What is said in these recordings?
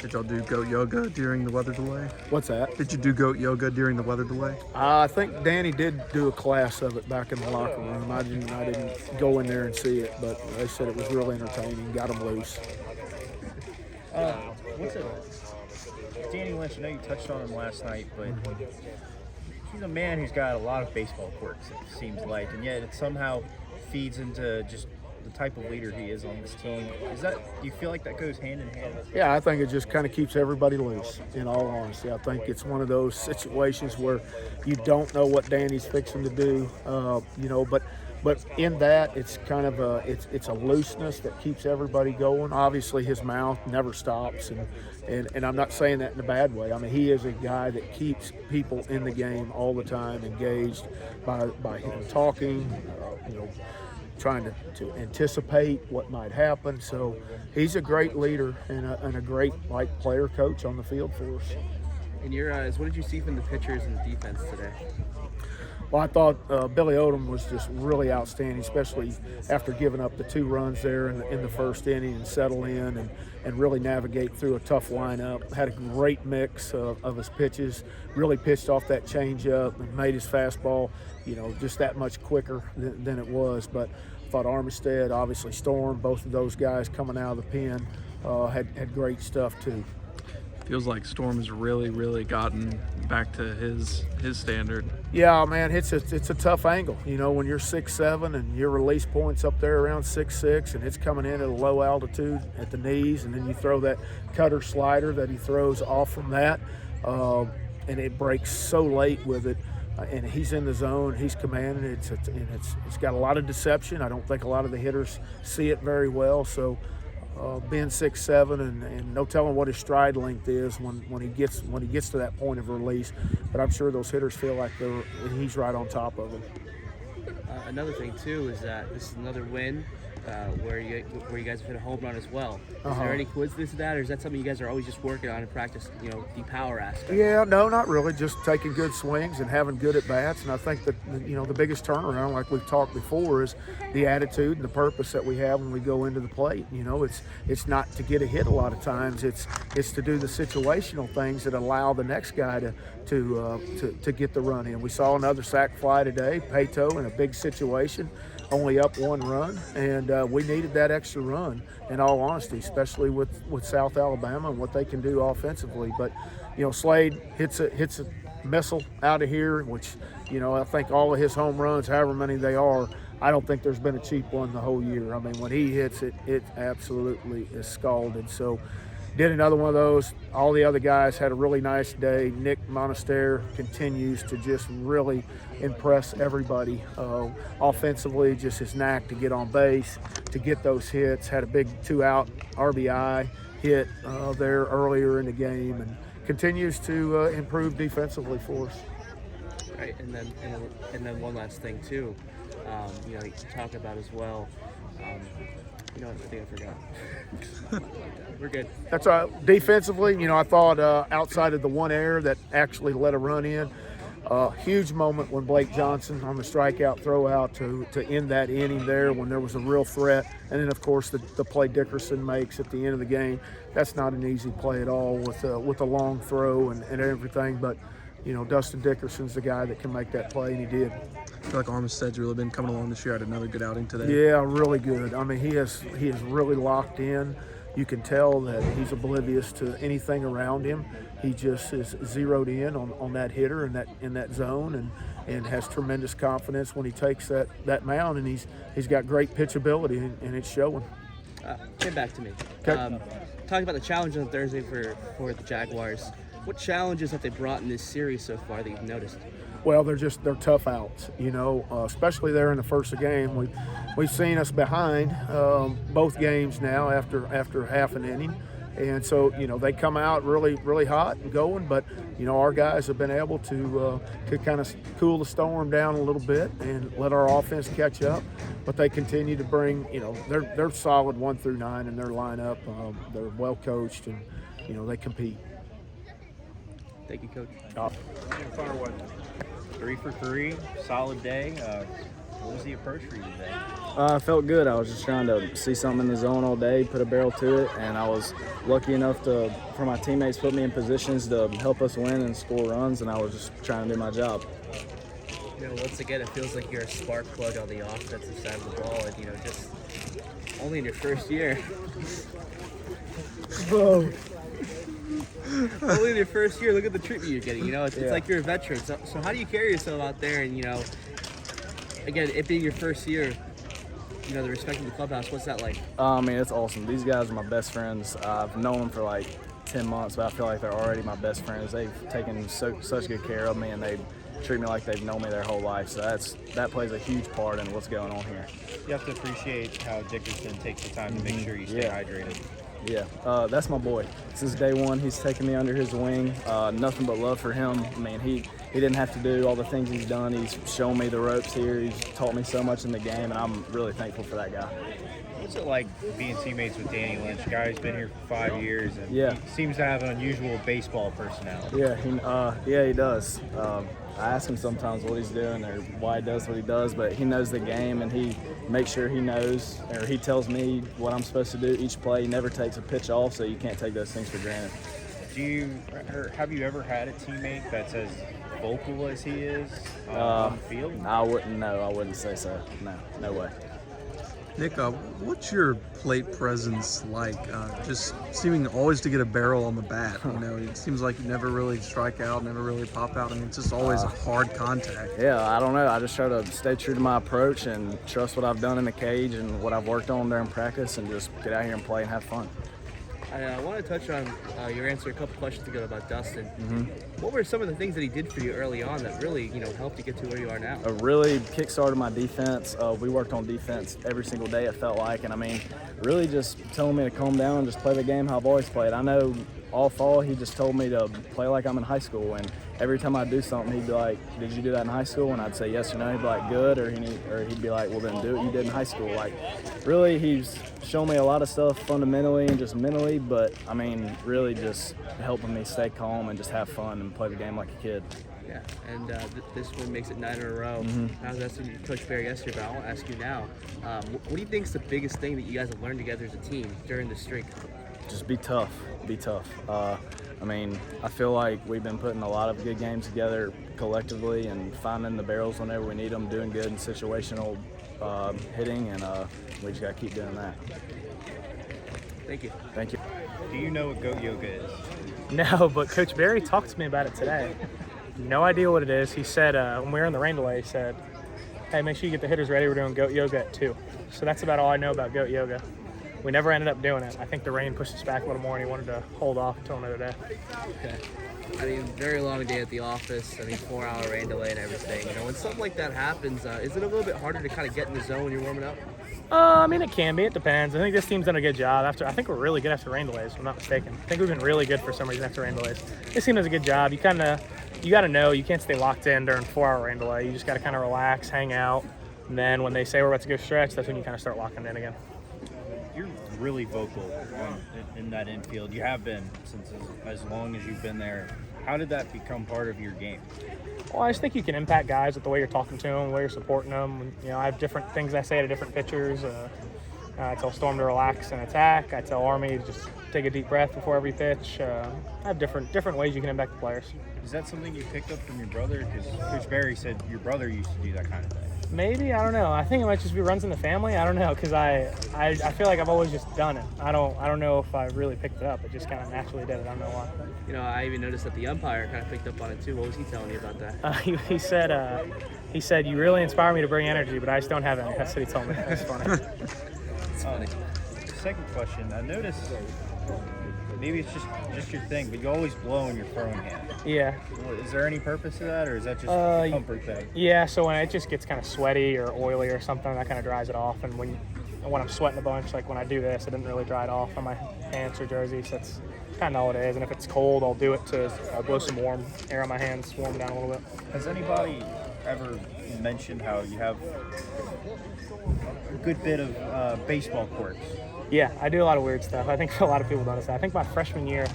Did y'all do goat yoga during the weather delay? What's that? Did you do goat yoga during the weather delay? I think Danny did do a class of it back in the locker room. I didn't go in there and see it, but they said it was really entertaining. Got them loose. What's it? Danny Lynch, I know you touched on him last night, but he's a man who's got a lot of baseball quirks, it seems like, and yet it somehow feeds into just the type of leader he is on this team. Do you feel like that goes hand in hand? Yeah, I think it just kind of keeps everybody loose, in all honesty. I think it's one of those situations where you don't know what Danny's fixing to do, but in that, it's kind of it's a looseness that keeps everybody going. Obviously, his mouth never stops, and I'm not saying that in a bad way. I mean, he is a guy that keeps people in the game all the time, engaged by him talking, trying to anticipate what might happen. So he's a great leader and a great player coach on the field for us. In your eyes, what did you see from the pitchers and the defense today? Well, I thought Billy Odom was just really outstanding, especially after giving up the 2 runs there in the first inning and settle in and really navigate through a tough lineup. Had a great mix of his pitches, really pitched off that changeup and made his fastball, just that much quicker than it was. But I thought Armistead, obviously Storm, both of those guys coming out of the pen had great stuff too. Feels like Storm has really, really gotten back to his standard. Yeah, man, it's a tough angle. When you're 6'7" and your release point's up there around 6'6", and it's coming in at a low altitude at the knees, and then you throw that cutter slider that he throws off from that, and it breaks so late with it. And he's in the zone, he's commanding it. It's got a lot of deception. I don't think a lot of the hitters see it very well. So being 6'7" and no telling what his stride length is when he gets to that point of release. But I'm sure those hitters feel like he's right on top of them. Another thing too is that this is another win where you guys have hit a home run as well. Is there any coincidence to that, or is that something you guys are always just working on in practice? The power aspect. Yeah, no, not really. Just taking good swings and having good at bats. And I think that the biggest turnaround, like we've talked before, is the attitude and the purpose that we have when we go into the plate. It's not to get a hit a lot of times. It's to do the situational things that allow the next guy to get the run in. We saw another sac fly today, Pato, in a big situation. Only up 1 run, and we needed that extra run, in all honesty, especially with South Alabama and what they can do offensively. But Slade hits a missile out of here, which I think all of his home runs, however many they are, I don't think there's been a cheap one the whole year. I mean, when he hits it, it absolutely is scalded. So did another one of those. All the other guys had a really nice day. Nick Monistere continues to just really impress everybody. Offensively, just his knack to get on base, to get those hits. Had a big 2-out RBI hit there earlier in the game, and continues to improve defensively for us. Right, and then one last thing too. You talk about as well. I think I forgot. We're good. That's right. Defensively, I thought outside of the one error that actually let a run in, huge moment when Blake Johnson on the strikeout throw out to end that inning there when there was a real threat. And then, of course, the play Dickerson makes at the end of the game. That's not an easy play at all with a long throw and everything. But, Dustin Dickerson's the guy that can make that play, and he did. I feel like Armistead's really been coming along this year. Had another good outing today. Yeah, really good. I mean, he is really locked in. You can tell that he's oblivious to anything around him. He just is zeroed in on that hitter in that zone and has tremendous confidence when he takes that mound, and he's got great pitchability and it's showing. Get back to me. Okay. Talking about the challenge on Thursday for the Jaguars. What challenges have they brought in this series so far that you've noticed? Well, they're tough outs, especially there in the first game. We've seen us behind both games now after half an inning. And so, they come out really, really hot and going, but, our guys have been able to kind of cool the storm down a little bit and let our offense catch up. But they continue to bring, they're solid 1 through 9 in their lineup. They're well coached and, they compete. Thank you, Coach. Far 3 for 3, solid day. What was the approach for you today? I felt good. I was just trying to see something in the zone all day, put a barrel to it, and I was lucky enough for my teammates put me in positions to help us win and score runs, and I was just trying to do my job. You know, once again, it feels like you're a spark plug on the offensive side of the ball, and you know, just only in your first year. Whoa. Only in your first year, look at the treatment you're getting. You know, it's like you're a veteran. So how do you carry yourself out there? And you know, again, it being your first year, you know, the respect of the clubhouse. What's that like? I mean, it's awesome. These guys are my best friends. I've known them for like 10 months, but I feel like they're already my best friends. They've taken such good care of me, and they treat me like they've known me their whole life. So that plays a huge part in what's going on here. You have to appreciate how Dickerson takes the time to make sure you stay hydrated. Yeah, that's my boy. Since day one, he's taken me under his wing. Nothing but love for him. I mean, he didn't have to do all the things he's done. He's shown me the ropes here. He's taught me so much in the game, and I'm really thankful for that guy. What's it like being teammates with Danny Lynch, a guy who's been here for 5 years and Yeah. he seems to have an unusual baseball personality? Yeah, he does. I ask him sometimes what he's doing or why he does what he does, but he knows the game, and he makes sure he knows, or he tells me what I'm supposed to do each play. He never takes a pitch off, so you can't take those things for granted. Have you ever had a teammate that's as vocal as he is on the field? I wouldn't say so. No way. Nick, what's your plate presence like? Just seeming always to get a barrel on the bat. You know, it seems like you never really strike out, never really pop out. I mean, it's just always a hard contact. Yeah, I don't know. I just try to stay true to my approach and trust what I've done in the cage and what I've worked on during practice, and just get out here and play and have fun. I want to touch on your answer a couple questions ago about Dustin. What were some of the things that he did for you early on that really, you know, helped you get to where you are now? Really kick-started my defense. We worked on defense every single day, it felt like. And, I mean, really just telling me to calm down and just play the game how I've always played. I know all fall he just told me to play like I'm in high school. And every time I do something, he'd be like, "Did you do that in high school?" And I'd say yes or no. He'd be like, "Good," or he'd be like, "Well, then do what you did in high school." Like, really, he's shown me a lot of stuff fundamentally and just mentally, but, I mean, really just helping me stay calm and just have fun and play the game like a kid. Yeah, and this one makes it 9 in a row. I was asking Coach Berry yesterday, but I want to ask you now. What do you think is the biggest thing that you guys have learned together as a team during this streak? Just be tough. Be tough. I mean, I feel like we've been putting a lot of good games together collectively and finding the barrels whenever we need them, doing good in situational hitting, and we just got to keep doing that. Thank you. Thank you. Do you know what goat yoga is? No, but Coach Berry talked to me about it today. No idea what it is. He said when we were in the rain delay, he said, "Hey, make sure you get the hitters ready. We're doing goat yoga at 2." So that's about all I know about goat yoga. We never ended up doing it. I think the rain pushed us back a little more, and he wanted to hold off until another day. Okay. I mean, very long day at the office. I mean, 4-hour rain delay and everything. You know, when something like that happens, is it a little bit harder to kind of get in the zone when you're warming up? I mean, it can be. It depends. I think this team's done a good job. I think we're really good after rain delays, if I'm not mistaken. I think we've been really good for some reason after rain delays. This team does a good job. You got to know you can't stay locked in during 4-hour rain delay. You just got to kind of relax, hang out, and then when they say we're about to go stretch, that's when you kind of start locking in again. You're really vocal in that infield. You have been since as long as you've been there. How did that become part of your game? Well, I just think you can impact guys with the way you're talking to them, the way you're supporting them. You know, I have different things I say to different pitchers. I tell Storm to relax and attack. I tell Army to just take a deep breath before every pitch. I have different ways you can impact the players. Is that something you picked up from your brother? Because Coach Berry said your brother used to do that kind of thing. Maybe, I don't know. I think it might just be runs in the family. I don't know, because I feel like I've always just done it. I don't know if I really picked it up. It just kind of naturally did it. I don't know why. You know, I even noticed that the umpire kind of picked up on it too. What was he telling you about that? He said, "You really inspire me to bring energy, but I just don't have any." That's what he told me. That's funny. It's funny. Second question. I noticed maybe it's just your thing, but you always blow in your throwing hand. Yeah. Is there any purpose to that, or is that just a comfort thing? Yeah, so when it just gets kind of sweaty or oily or something, that kind of dries it off. And when I'm sweating a bunch, like when I do this, it didn't really dry it off on my pants or jersey, so that's kind of all it is. And if it's cold, I'll do it to blow some warm air on my hands, warm down a little bit. Has anybody ever mentioned how you have a good bit of baseball quirks? Yeah, I do a lot of weird stuff. I think a lot of people notice that. I think my freshman year,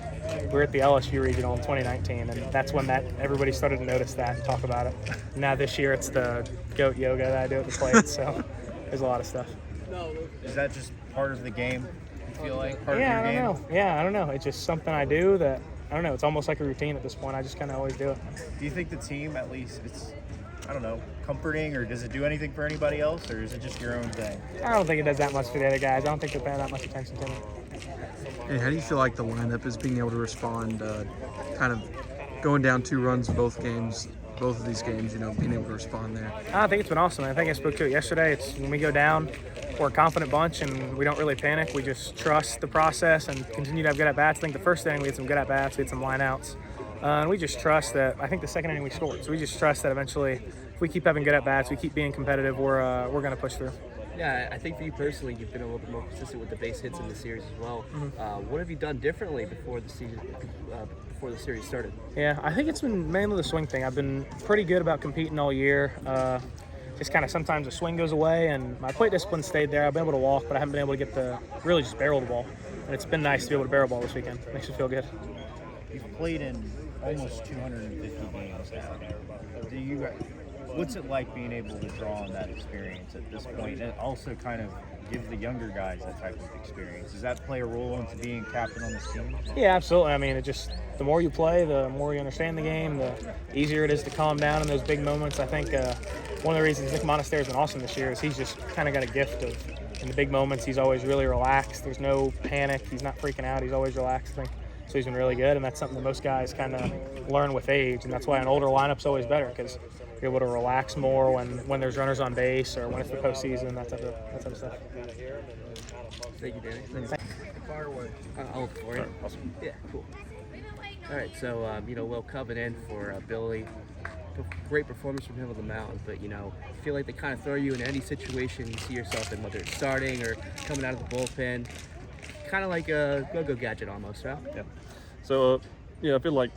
we were at the LSU regional in 2019, and that's when everybody started to notice that and talk about it. Now this year it's the goat yoga that I do at the plate, so there's a lot of stuff. Is that just part of the game? You feel like part Yeah, of I your don't game? know. Yeah, I don't know. It's just something I do that, I don't know, it's almost like a routine at this point. I just kind of always do it. Do you think the team, at least, it's, I don't know, comforting, or does it do anything for anybody else, or is it just your own thing? I don't think it does that much for the other guys. I don't think they're paying that much attention to me. Hey, how do you feel like the lineup is being able to respond, kind of going down 2 runs both of these games, being able to respond there? I think it's been awesome. I think I spoke to it yesterday. It's when we go down, we're a confident bunch and we don't really panic. We just trust the process and continue to have good at-bats. I think the first inning we had some good at-bats, we had some line-outs. And we just trust that, I think the second inning we scored. So we just trust that eventually, if we keep having good at-bats, we keep being competitive, we're going to push through. Yeah, I think for you personally, you've been a little bit more consistent with the base hits in the series as well. What have you done differently before the season, before the series started? Yeah, I think it's been mainly the swing thing. I've been pretty good about competing all year. Just kind of sometimes the swing goes away, and my plate discipline stayed there. I've been able to walk, but I haven't been able to get really just barrel the ball. And it's been nice to be able to barrel ball this weekend. Makes me feel good. You've played in almost 250 games now. What's it like being able to draw on that experience at this point, and also kind of give the younger guys that type of experience? Does that play a role into being captain on this team? Yeah, absolutely. I mean, the more you play, the more you understand the game, the easier it is to calm down in those big moments. I think one of the reasons Nick Monistere has been awesome this year is he's just kind of got a gift of, in the big moments, he's always really relaxed. There's no panic. He's not freaking out. He's always relaxed, I think. So he's been really good, and that's something that most guys kind of learn with age, and that's why an older lineup's always better, because you're able to relax more when there's runners on base or when it's the postseason, that type of stuff. Thank you, Danny. I'll for you. Awesome. Yeah, cool. All right, so Will coming in for Billy. Great performance from him on the mound, but I feel like they kind of throw you in any situation you see yourself in, whether it's starting or coming out of the bullpen. Kind of like a go-go gadget almost, right? Yeah. So, I feel like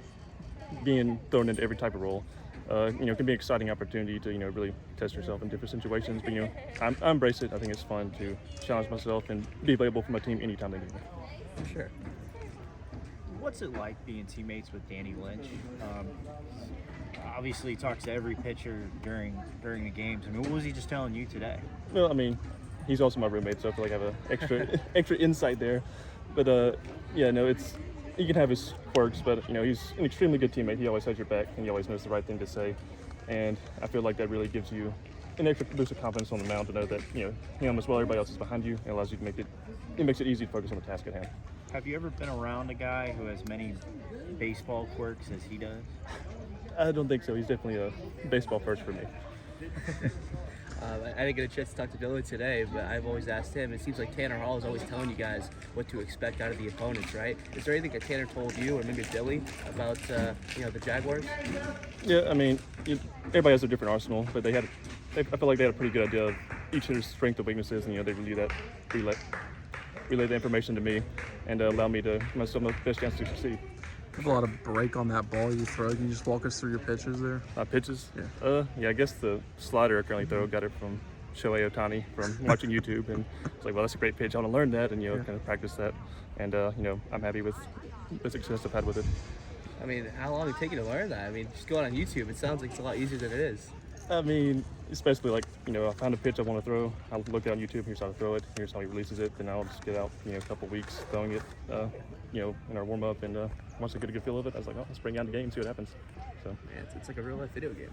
being thrown into every type of role, can be an exciting opportunity to, really test yourself in different situations. But, I embrace it. I think it's fun to challenge myself and be available for my team anytime they need me. For sure. What's it like being teammates with Danny Lynch? Obviously, he talks to every pitcher during the games. I mean, what was he just telling you today? Well, I mean, he's also my roommate, so I feel like I have an extra insight there. But he can have his quirks, but he's an extremely good teammate. He always has your back, and he always knows the right thing to say. And I feel like that really gives you an extra boost of confidence on the mound to know that him as well, everybody else is behind you, and allows you to it makes it easy to focus on the task at hand. Have you ever been around a guy who has many baseball quirks as he does? I don't think so. He's definitely a baseball first for me. I didn't get a chance to talk to Billy today, but I've always asked him. It seems like Tanner Hall is always telling you guys what to expect out of the opponents, right? Is there anything that Tanner told you, or maybe Billy, about the Jaguars? Yeah, I mean, everybody has a different arsenal, but I feel like they had a pretty good idea of each of their strengths and weaknesses, and they relay the information to me and allow me to give myself the best chance to succeed. There's a lot of break on that ball you throw. Can you just walk us through your pitches there? My pitches? Yeah. I guess the slider I currently throw, got it from Shohei Ohtani from watching YouTube, and it's like, well, that's a great pitch. I want to learn that and kind of practice that. And I'm happy with the success I've had with it. I mean, how long did it take you to learn that? I mean, just going on YouTube, it sounds like it's a lot easier than it is. I mean, especially like, I found a pitch I want to throw. I'll look down YouTube, here's how to throw it, here's how he releases it, then I'll just get out, a couple weeks throwing it, in our warm up, and once I get a good feel of it, I was like, oh, let's bring it out the game, see what happens. So Man, it's like a real life video game.